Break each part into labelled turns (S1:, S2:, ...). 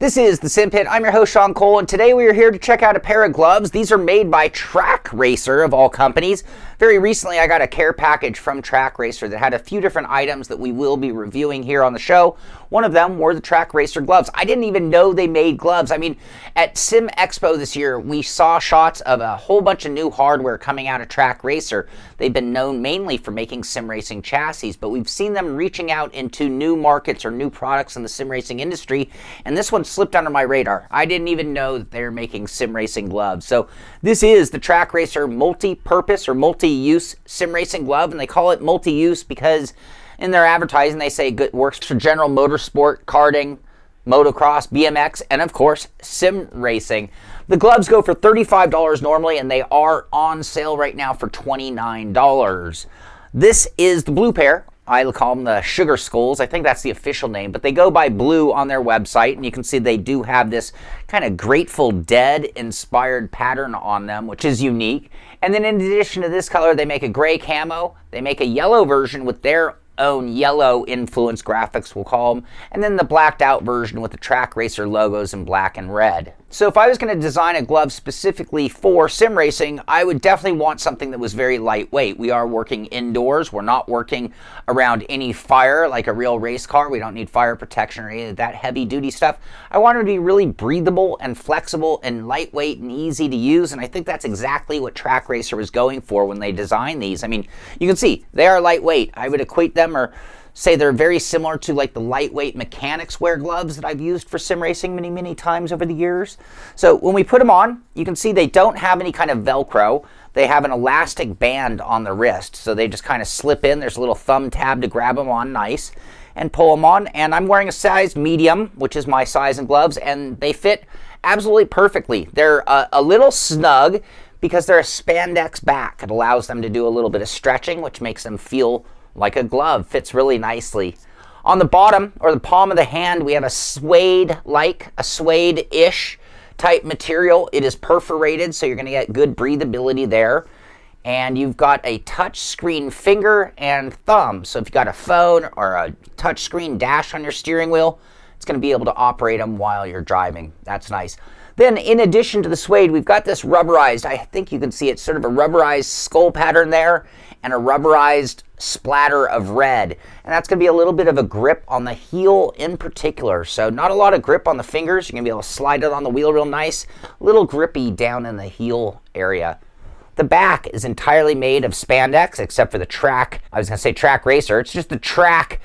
S1: This is the Simpit. I'm your host, Sean Cole, and today we are here to check out a pair of gloves. These are made by Trak Racer, of all companies. Very recently, I got a care package from Trak Racer that had a few different items that we will be reviewing here on the show. One of them were the Trak Racer gloves. I didn't even know they made gloves. I mean, at Sim Expo this year, we saw shots of a whole bunch of new hardware coming out of Trak Racer. They've been known mainly for making sim racing chassis, but we've seen them reaching out into new markets or new products in the sim racing industry, and this one slipped under my radar. I didn't even know that they're making sim racing gloves. So this is the Trak Racer multi-purpose or multi-use sim racing glove, and they call it multi-use because in their advertising they say it works for general motorsport, karting, motocross, BMX, and of course sim racing. The gloves go for $35 normally, and they are on sale right now for $29. This is the blue pair. I call them the Sugar Skulls. I think that's the official name, but they go by blue on their website, and you can see they do have this kind of Grateful Dead inspired pattern on them, which is unique. And then in addition to this color, they make a gray camo. They make a yellow version with their own yellow influence graphics, we'll call them, and then the blacked out version with the Trak Racer logos in black and red. So if I was going to design a glove specifically for sim racing, I would definitely want something that was very lightweight. We are working indoors. We're not working around any fire like a real race car. We don't need fire protection or any of that heavy duty stuff. I want it to be really breathable and flexible and lightweight and easy to use, and I think that's exactly what Trak Racer was going for when they designed these. I mean, you can see they are lightweight. I would equate them or say they're very similar to like the lightweight mechanics wear gloves that I've used for sim racing many times over the years. So when we put them on, you can see they don't have any kind of Velcro. They have an elastic band on the wrist, so they just kind of slip in. There's a little thumb tab to grab them on nice and pull them on. And I'm wearing a size medium, which is my size in gloves, and they fit absolutely perfectly. They're a little snug because they're a spandex back. It allows them to do a little bit of stretching, which makes them feel like a glove. Fits really nicely. On the bottom, or the palm of the hand, we have a suede-like, a suede-ish type material. It is perforated, so you're going to get good breathability there. And you've got a touch screen finger and thumb. So if you've got a phone or a touch screen dash on your steering wheel, it's going to be able to operate them while you're driving. That's nice. Then in addition to the suede, we've got this rubberized, I think you can see it's sort of a rubberized skull pattern there and a rubberized splatter of red. And that's going to be a little bit of a grip on the heel in particular. So not a lot of grip on the fingers. You're going to be able to slide it on the wheel real nice. A little grippy down in the heel area. The back is entirely made of spandex except for the Trak, I was going to say Trak Racer. It's just the Trak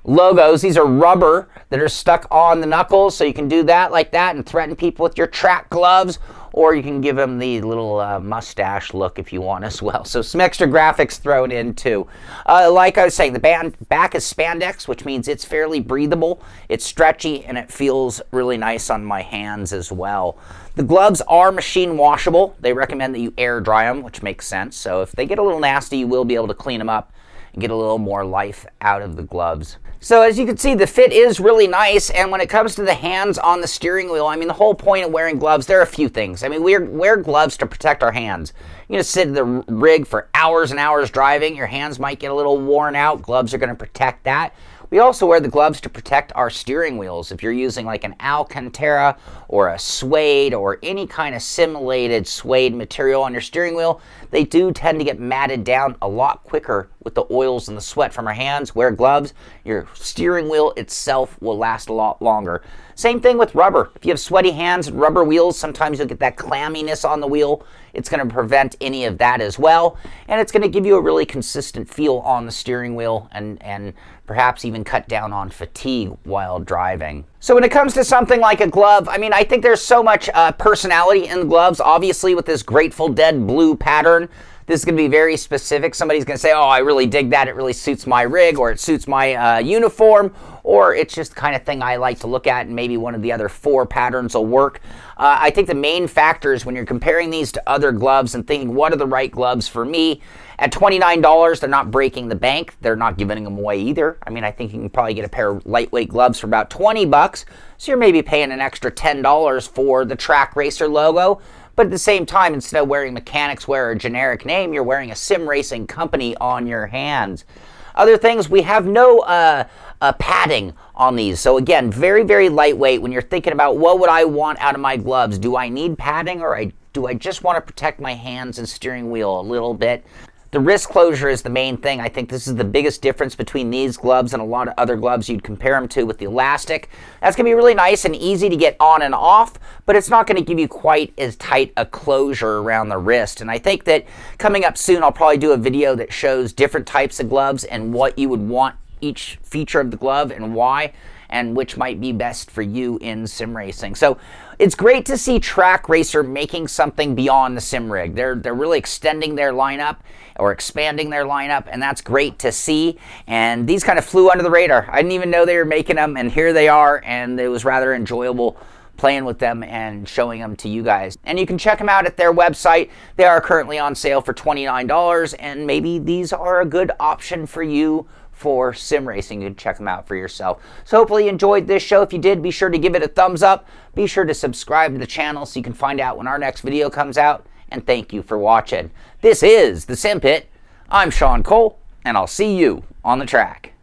S1: logos. These are rubber that are stuck on the knuckles, so you can do that like that and threaten people with your Trak gloves, or you can give them the little mustache look if you want as well. So some extra graphics thrown in too. Like I was saying, the back is spandex, which means it's fairly breathable, it's stretchy, and it feels really nice on my hands as well. The gloves are machine washable. They recommend that you air dry them, which makes sense. So if they get a little nasty, you will be able to clean them up and get a little more life out of the gloves. So as you can see, the fit is really nice, and when it comes to the hands on the steering wheel, I mean, the whole point of wearing gloves, there are a few things. I mean, we wear gloves to protect our hands. You're going to sit in the rig for hours and hours driving. Your hands might get a little worn out. Gloves are going to protect that. We also wear the gloves to protect our steering wheels. If you're using like an Alcantara or a Suede or any kind of simulated suede material on your steering wheel, they do tend to get matted down a lot quicker with the oils and the sweat from our hands. Wear gloves, your steering wheel itself will last a lot longer. Same thing with rubber. If you have sweaty hands and rubber wheels, sometimes you'll get that clamminess on the wheel. It's going to prevent any of that as well, and it's going to give you a really consistent feel on the steering wheel and perhaps even cut down on fatigue while driving. So when it comes to something like a glove, I mean, I think there's so much personality in the gloves. Obviously, with this Grateful Dead blue pattern, this is going to be very specific. Somebody's going to say, oh, I really dig that. It really suits my rig, or it suits my uniform, or it's just the kind of thing I like to look at, and maybe one of the other 4 patterns will work. I think the main factors when you're comparing these to other gloves and thinking, what are the right gloves for me? At $29, they're not breaking the bank. They're not giving them away either. I mean, I think you can probably get a pair of lightweight gloves for about 20 bucks. So you're maybe paying an extra $10 for the Trak Racer logo. But at the same time, instead of wearing mechanics wear or a generic name, you're wearing a sim racing company on your hands. Other things, we have no padding on these. So again, very, very lightweight. When you're thinking about what would I want out of my gloves, do I need padding, or do I just want to protect my hands and steering wheel a little bit? The wrist closure is the main thing. I think this is the biggest difference between these gloves and a lot of other gloves you'd compare them to with the elastic. That's going to be really nice and easy to get on and off, but it's not going to give you quite as tight a closure around the wrist. And I think that coming up soon, I'll probably do a video that shows different types of gloves and what you would want each feature of the glove and why, and which might be best for you in sim racing. So it's great to see Trak Racer making something beyond the sim rig. They're really extending their lineup or expanding their lineup, and that's great to see. And these kind of flew under the radar. I didn't even know they were making them, and here they are, and it was rather enjoyable playing with them and showing them to you guys. And you can check them out at their website. They are currently on sale for $29, and maybe these are a good option for you for sim racing. You can check them out for yourself. So hopefully you enjoyed this show. If you did, be sure to give it a thumbs up. Be sure to subscribe to the channel so you can find out when our next video comes out. And thank you for watching. This is the Simpit. I'm Sean Cole, and I'll see you on the track.